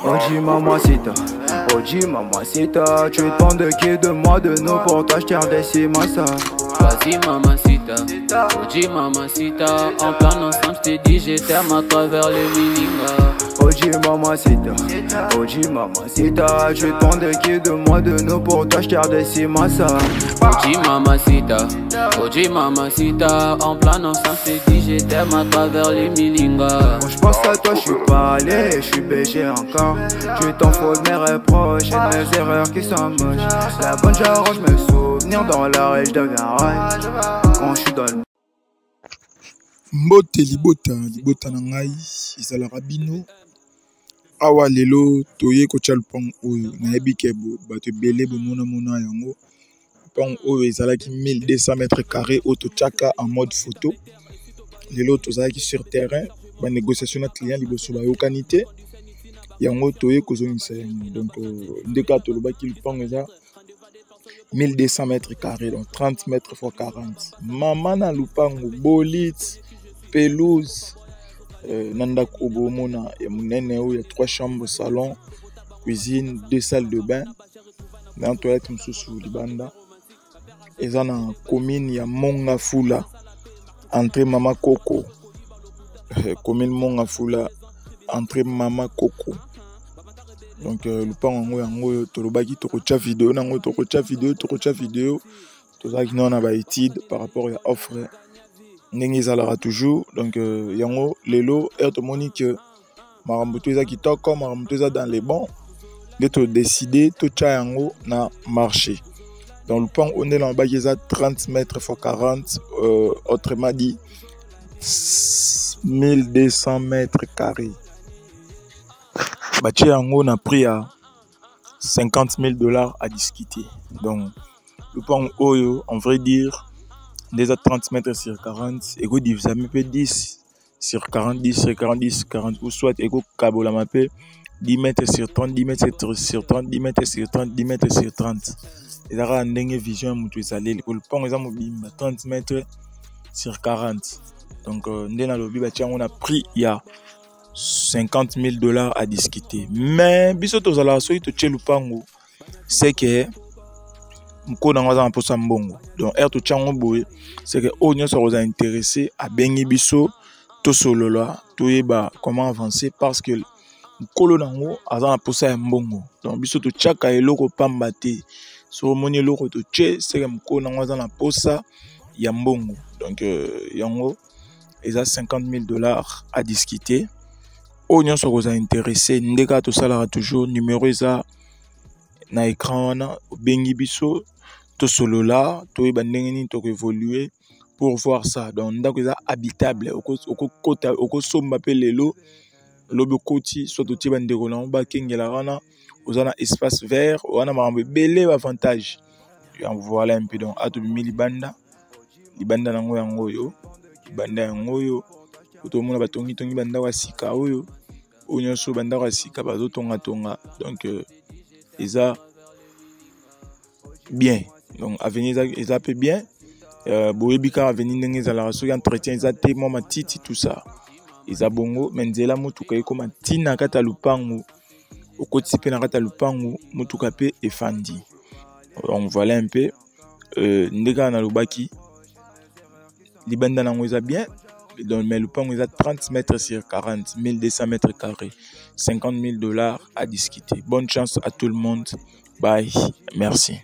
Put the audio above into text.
Oji mamacita, Oji mamacita, tu demandes de qui, de moi, de nous, pour toi j'tire des cimasa. Vas-y mamacita, Oji mamacita, en plan ensemble j't'ai dit je t'aime à travers le Milinga. Oji mamacita, tu demandes de qui, de moi, de nous, pour toi j'tire des cimasa. Oji mamacita, en plan ensemble j't'ai dit je t'aime à travers le Milinga. Quand j'pense à toi j'suis pas allé, j'suis BG encore. Tu t'en fous de mes reproches et de mes erreurs qui sont moches. La bonne j'arrange mes souvenirs dans la rue, j'deviens rage quand j'suis dans le... Mbote libota na ngai ezalaka bino awa lelo toye kotia lupango oyo nayebi ke bato ebele bomona yango lupango oyo ezalaki 1200 mètres carrés oyo totiaka en mode photo. Lelo tozalaki sur terrain banégociation na client liboso bayokani te yango toye kozongisa yango. Donc ndeka tolobaki lupango eza 1200 mètres carrés, donc 30 mètres x 40. Mama na lupango bolit pelouse nanda kobomona ya munene oyo ya 3 chambres, salon, cuisine, 2 salles de bain na toilette mususu libanda. Eza na commune ya Mongafula, entrée Mama Koko. Commune Mongafula, entrée Mama Koko. Donc lupango yango tolobaki tokotia vidéo nango tokotia vidéo tozalaki na ba étude par rapport à offre ndenge ezalaka toujours. Donc yango lelo tomoni que makambo to eza kitoko, makambo to eza dans les bons nde to décider totia yango na marché. Donc lupango on est dans baki eza 30 mètres x 40, autrement dit 1200 mètres carrés. Bâti yango na prix à $50,000 à discuter. Donc le pan oyo, en vrai dire, déjà 30 mètres sur 40, et go divise à 10 sur 40, 10 sur 40, 10 sur 40, ou soit ego kabola mapé 10 mètres sur 30, 10 mètres sur 30, 10 mètres sur 30, 10 mètres sur 30. Et là, on a une vision moutou salé. Le pan est à 30 mètres sur 40. Donc, on a pris il y a $50,000 à discuter. Mais bisoto zala so ito tche lupango c'est que mko na ngaza mposa mbongo. Donc to tchango boye c'est que onyo so vous intéressé à bengi biso to solola to yeba comment avancer parce que mkolo nango aza mposa mbongo. Donc bisoto tchaka eloko pamba te so moni eloko to tche c'est que mko na ngaza na posa ya mbongo. Donc yango eza $50,000 à discuter. Oignon so vous intéressé ndeka to salara toujours numéro eza na écran wana bengi biso to solola to yeba ndenge nini to évoluer pour voir ça. Donc ndako eza habitable oko somba pe lelo lobi koti so to tiba ndeko na ba kengela wana ozana espace vert wana marambe belé avantage. Voilà un peu donc atu bimi libanda nango yango yo libanda yango yo otomona batongi banda wa sika oyo onyoso banda wa sika bazo tonga. Donc eza bien. Donc avenir eza peu bien. Boyebika avenir ndenge ezala so entretien eza tellement matiti tout ça. Eza bongo menzela mutuka eko matina kata lupango okoti pe na kata lupango mutuka pe efandi. Donc voilà un peu ndeka na lubaki libanda nango eza bien. Donc, mais le pan est à 30 mètres sur 40, 1200 mètres carrés, $50,000 à discuter. Bonne chance à tout le monde. Bye. Merci.